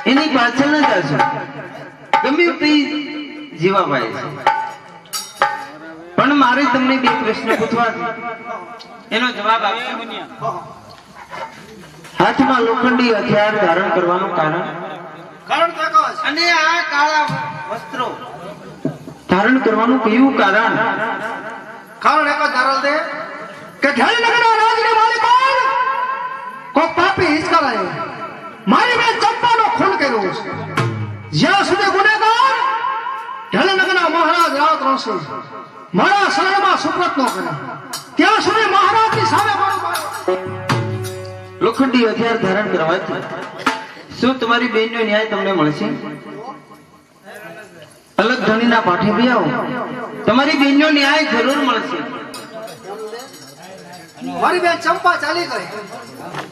એની પાછળ ન જશો ગમે તે જીવાભાઈ છે પણ મારે તમને બે પ્રશ્ન પૂછવા એનો જવાબ આપશો હાથમાં લોખંડી હથિયાર ધારણ કરવાનું કારણ અને આ કાળા વસ્ત્રો ધારણ કરવાનું કયું કારણ એક જ ધારણ દે કે ઢેલનગરના રાજને માલિક કોક પાપી હિચકારાએ મારી બેન ચંપાનો ખૂન કર્યો છે જ્યાં સુધી ગુનેગાર ઢેલનગરના મહારાજ રાત રહેશે મારા શરણમાં સુપ્રત ન કરે ત્યાં સુધી મહારાજની સામે મારો લોખંડી હથિયાર ધારણ કરવાથી શું તમારી બેનનો ન્યાય તમને મળશે અલગ ધણીના પાઠે બી આવો તમારી બેનનો ન્યાય જરૂર મળશે મારી બેન ચંપા ચાલી ગઈ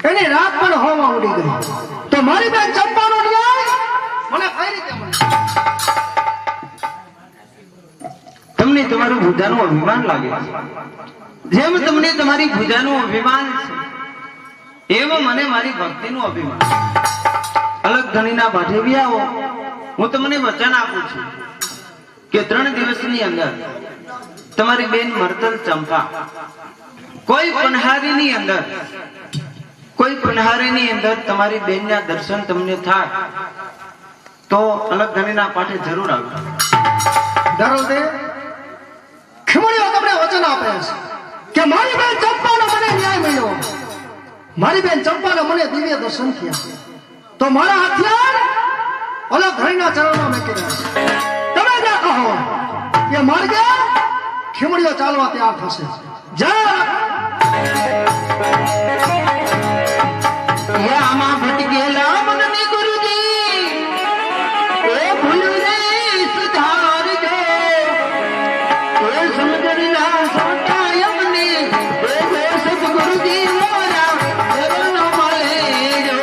એની રાત પણ હોમાં ઉડી ગઈ તો મારી બેન ચંપાનો ન્યાય મને કઈ રીતે મળે તમને તમારું ભુજાનું અભિમાન લાગે છે જેમ તમને તમારી ભુજાનું અભિમાન છે એમ મને મારી ભક્તિનું અભિમાન અલગ ધણીના પાઠે બી આવો હું તમને વચન આપું છું કે 3 દિવસની અંદર તમારી બેન મર્તલ ચંપા કોઈ પનહારીની અંદર તમારી બેનના દર્શન તમને થાય તો અલગ ધણીના પાઠે જરૂર આવજો ડરો દે ખમણીઓ તમને વચન આપે છે કે મારી બેન ચંપાનો મને ન્યાય મળ્યો મારી બેન ચંપાના મને દિવ્ય દર્શન થયા તો મારા હથિયાર અલગ ધણીના ચરણમાં મૂકી રહ્યા છે તમે જ્યાં કહો કે માર્ગે ખીમડીઓ ચાલવા તૈયાર થશે જા આમાં ભટકેલા મનને ગુરુજી એ ભૂલ્યું રે સુધારજો એ સમજણના સોટાય મને એ સદગુરુજી મોરા ચરણ મળેજો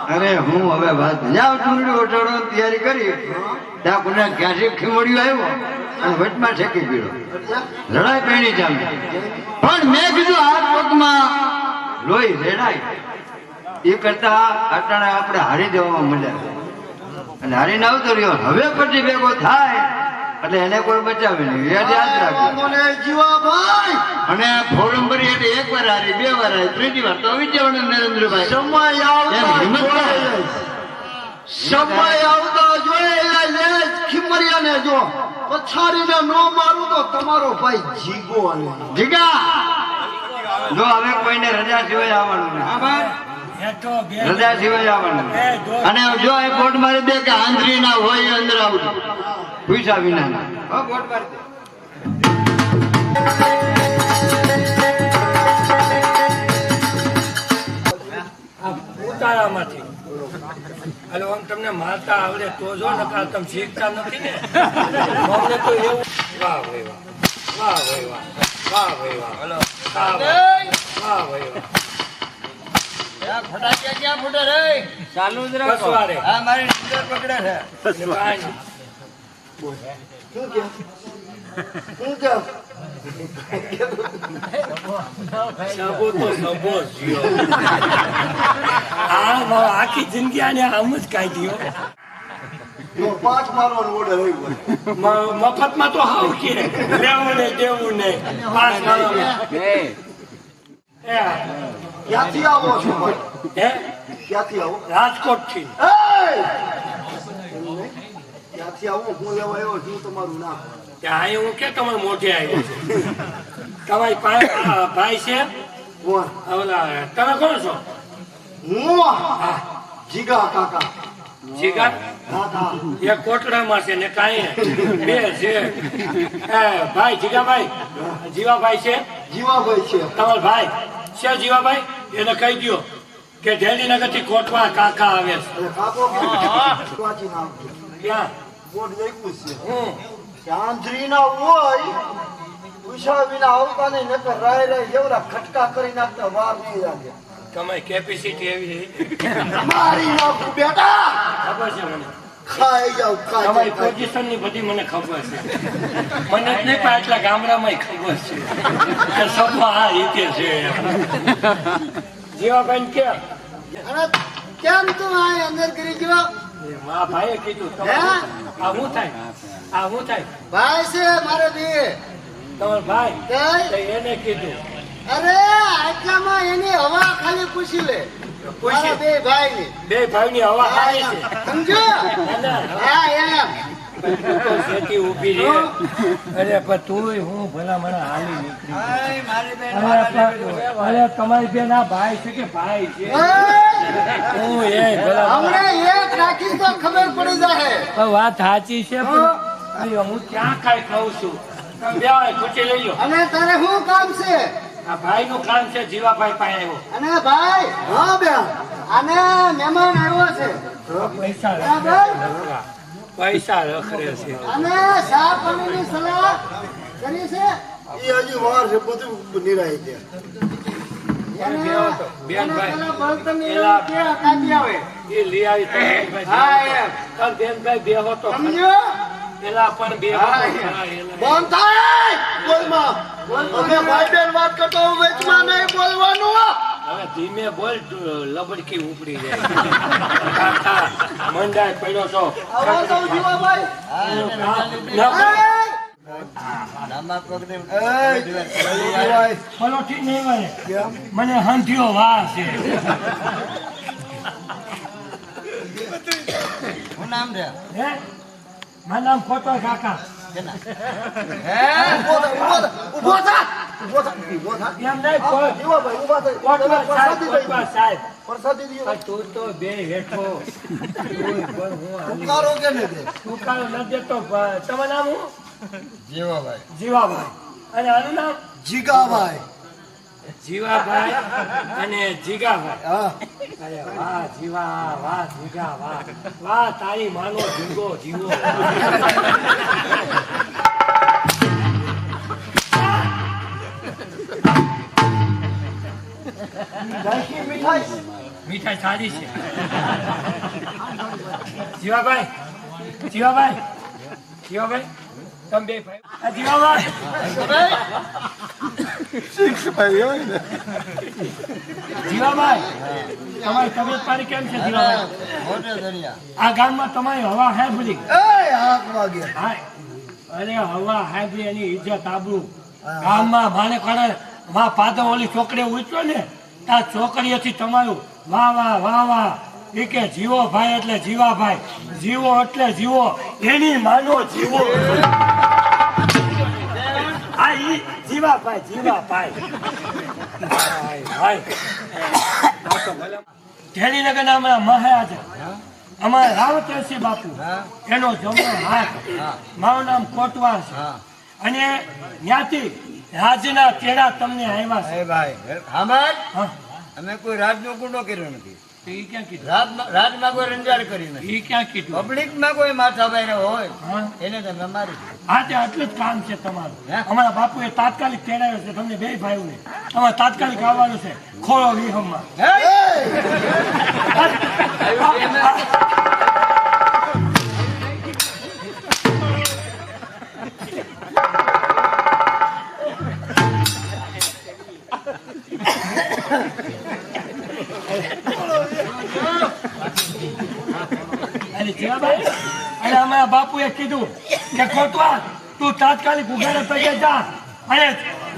અરે હું હવે વાત જાવ ચૂંટણી ઓટાડો તૈયારી કરી ત્યાં કોને ક્યાંથી ખીમડ્યું આવ્યો અને વચમાં ઠેકી પીડો લડાઈ પેણી ચાલી પણ મેં કીધું આ પગમાં લોહી રેડાય એ કરતા અટાણે આપણે હારી જવામાં મળ્યા અને હારીને આવતો રહ્યો હવે પછી ભેગો થાય એટલે એને કોઈ બચાવે નહીં યાદ રાખજો જીવાભાઈ અને ફોરમ ભરી એટલે 1 વાર હારી 2 વાર હારી 3જી વાર તો આવી જવાનું નરેન્દ્રભાઈ સમય આવતા સમય આવતા જોયેલા લે ખીમરિયાને જો પછાડીને નો મારું તો તમારો ભાઈ જીગો આલે જીગા જો હવે કોઈને રજા સિવાય આવવાનું નહીં. રજા સિવાય આવવાનું. અને જો એ બોટ મારી દે કે આંધળી ના હોય અંદર આવજો પૂછા વિના ના. હો, બોટ મારી દે. ઉતારામાંથી હાલો આમ તમને મારતા આવડે તો જો નકાર તમે શીખતા નથી ને અમને તો એવું વાહ ભાઈ વાહ વાહ ભાઈ વાહ વાહ ભાઈ વાહ હલો વાહ ભાઈ વાહ ચાલુ જ રાખો. બસવારે. હા મારી નજર પકડે છે. કાંઈ નહીં. સબો તો સબો જ જીઓ. આખી જિંદગી આને આમ જ કાઢ્યો જો 5 મારવાનો ઓર્ડર આવ્યો મફતમાં તો હાવ કે લેવું ને દેવું નહીં પાસ ક્યાંથી આવો છો ભાઈ હે ક્યાંથી આવો રાજકોટ થી ક્યાંથી આવો હું લેવા આવ્યો છું તમારું નામ ત્યાં હું કે તમારે મોઢે આવ્યો છે તમારી ભાઈ છે કોણ ઓલા તમે કોણ છો હું જીગા કાકા જીગા કાકા એક કોટડામાં છે ને કાંઈ બે છે ભાઈ જીગાભાઈ જીવાભાઈ છે જીવાભાઈ છે તમારો ભાઈ છે જીવાભાઈ એને કહી દો કે ધેલીનગર થી કોટવા કાકા આવે છે અને કાકો વાંચી નામ ક્યાં બોર્ડ લખ્યું છે હું આંધળી ના હોય પૂછા વિના આવતા નહીં નકર રાય રાય જેવડા ખટકા કરી નાખતા વાર નહીં લાગે તમારી કેપેસિટી એવી છે મારી નાખું બેટા ખબર છે મને ખાઈ જાવ તમારી ખાઈ જાવ પોઝિશન ની બધી મને ખબર છે મને જ નહીં પણ આટલા ગામડામાં ખબર છે કે સભા આ રીતે છે જીવાભાઈ કે અને કેમ તું આ અંદર કરી ગયો મા ભાઈએ કીધું હે? આ શું થાય આ શું થાય ભાઈ છે મારે બે તમારો ભાઈ કઈ તો એને કીધું અરે આટલામાં એની હવા ખાલી પૂછી લે મારા બે ભાઈ ની બે ભાઈ ની હવા ખાય છે સમજો હા એમ ખેતી ઉભી છે અરે પણ તું હું ભલા મને હાલી નીકળી મારી બેન અરે તમારી બેન આ ભાઈ છે કે ભાઈ છે હું એ ભલા હમણાં એક રાખી તો ખબર પડી જાય વાત સાચી છે પણ હું ક્યાં કાંઈ ખાઉં છું તમે બે વાર પૂછી લઈ લો અને તારે શું કામ છે આ ભાઈ નું કામ છે જીવાભાઈ પાસે આવ્યો અને ભાઈ હા બેન અને મહેમાન આવ્યો છે પૈસા બરાબર? પૈસા રખડે છે અને ચા પાણીની સલાહ કરી છે એ હજી વાર છે બધું નિરાય છે બેન ભાઈ પેલા કે કાઢી આવે એ લઈ આવી તો હા એમ બેનભાઈ બેહો તો સમજો પેલા પણ બેહો તો ખરા એલા. બંધ થાય બોલમાં અમે ભાઈ બેન વાત કરતો હું વચમાં નહીં બોલવાનું હવે ધીમે બોલ લબડકી ઉપડી જાય કાકા મંડાય પડ્યો છો આવો તો જીવાભાઈ ફલો ઠીક નહીં મળે મને હંધ્યો વાહ છે શું નામ છે હે મારું નામ ખોટો કાકા ઉભો થા એમ નહીં કોઈ જીવાભાઈ ઉભા થઈ કોટવા સાહેબ પ્રસાદી કોટવા દઈ સાહેબ પ્રસાદી દીધો આ તું તો બે હેઠો ઉકારો કે ને દે ઉકાળો ન દેતો તમારું નામ હું જીવાભાઈ જીવાભાઈ અને આનું નામ જીગાભાઈ જીવાભાઈ અને જીગાભાઈ હા અરે વાહ જીવા વાહ જીગા વાહ વાહ તારી માનો જીગો જીવો મીઠાઈ મીઠાઈ સારી છે જીવાભાઈ જીવાભાઈ જીવાભાઈ તમે બે ભાઈ આ જીવાભાઈ જીવાભાઈ તમારી તબિયત પાણી કેમ છે જીવાભાઈ મોટે દરિયા આ ગામમાં તમારી હવા હે બધી હાથ વાગે હા અરે હવા હાજરી એની ઇજ્જત આબરૂ ગામમાં માને કારણે માં પાદો ઓલી છોકરીઓ ઉચ્યો ને આ છોકરીઓથી તમારું વાહ વાહ વાહ વાહ ઈ કે જીવો ભાઈ એટલે જીવાભાઈ, જીવો એટલે જીવો, એની માનો જીવો. આ ઈ જીવાભાઈ, જીવાભાઈ. ભાઈ ઢેલીનગરના અમારા મહારાજા અમારા રાવતરસિંહ બાપુ એનો જમણો હાથ, મારું નામ કોટવાર છે અને ત્યાંથી રાજના તેડા તમને આવ્યા છે. એ ભાઈ સાંભળ, હા, અમે કોઈ રાજનો ગુનો કર્યો નથી, ઈ ક્યાં કીધું? રાજમાં કોઈ રંજાડ કરી નથી, ઈ ક્યાં કીધું? પબ્લિકમાં કોઈ માથા ભાઈ હોય હા, એને તમે મારી દીધું. હા, તે આટલું જ કામ છે તમારું. હે? અમારા બાપુએ તાત્કાલિક તેડાવ્યો છે તમને બે ભાઈઓને. અમારે તાત્કાલિક આવવાનું છે ખોળો વિહમમાં. હે? અરે જીવાભાઈ, અને અમારા બાપુએ કીધું કે કોટવાર તું તાત્કાલિક ઉઘાડે પગે જા અને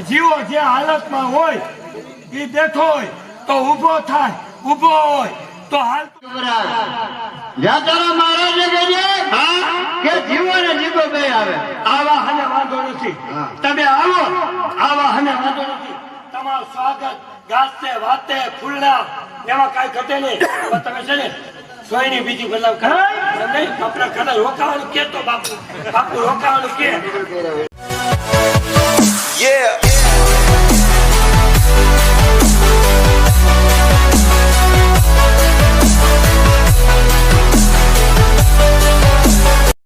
જીવો જે હાલતમાં હોય એ બેઠો હોય તો ઊભો થાય, ઊભો હોય તો હાલ. જા તારા મહારાજને કહેજે કે જીવો ને જીવો બે આવે. આવા હને વાંધો નથી, હા. તમે આવો, આવા હને વાંધો નથી. તમારું સ્વાગત ગાજતે વાતે ફૂલના એમાં કાંઈ ઘટે નહીં. પણ તમે છે ને સોયની બીજી બદલાવ કરો. નહીં, આપણે ખાલી રોકાવાનું કે તો બાપુ રોકાવાનું કે